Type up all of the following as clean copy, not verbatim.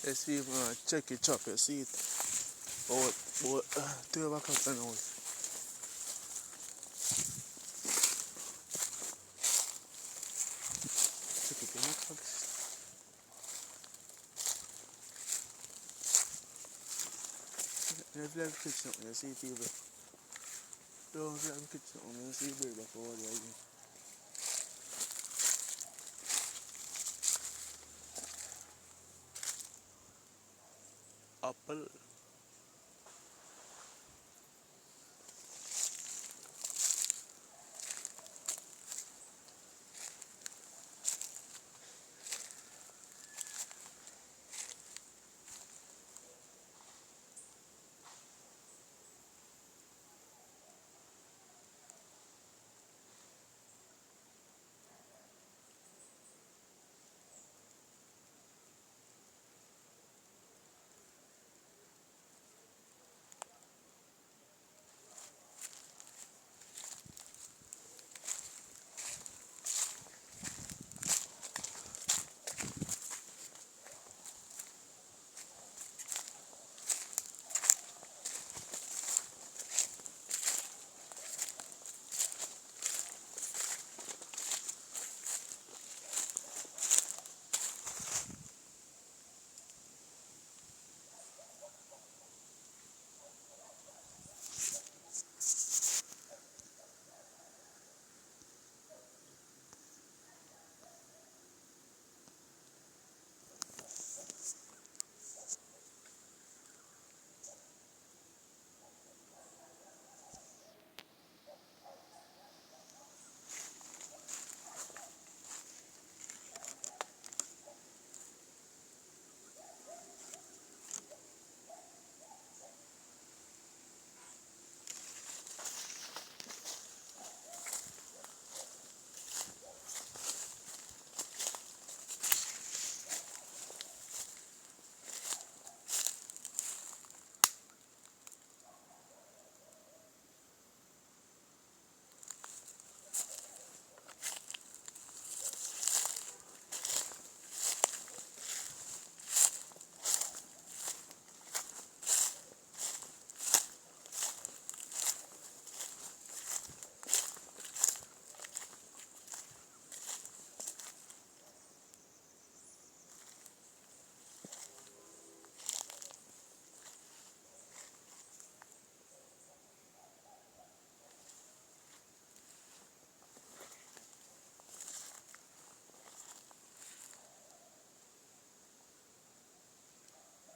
Let's see if check it up, you see it. About 12 o'clock now. Check it, you know, let's let me something, you see people. Don't let me something, you see bird back over there again. Apple.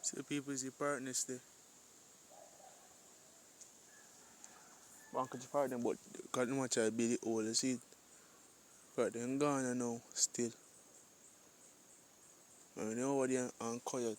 See people is the partners there. Bank of the partner, but can't much I be the old, you see it. But them gone now, still. And nobody and quiet.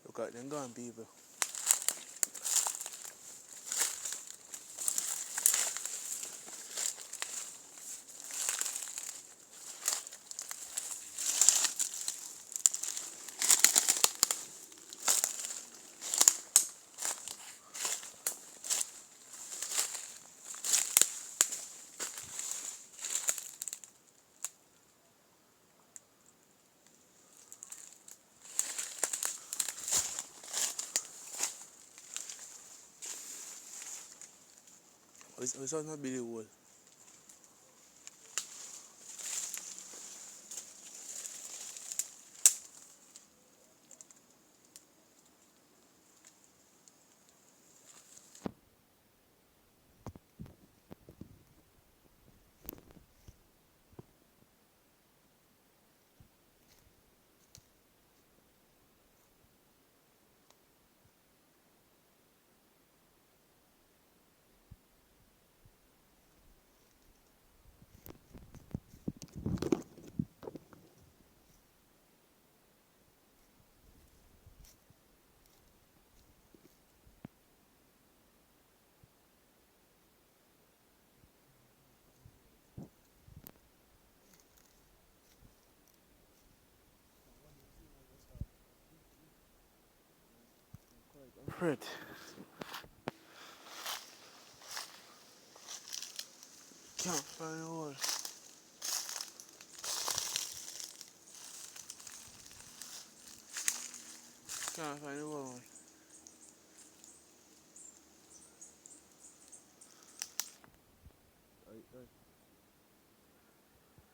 Look at them gone people. It's not be the whole. Fred. Can't find the hole. Can't find the hole.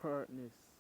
Partners.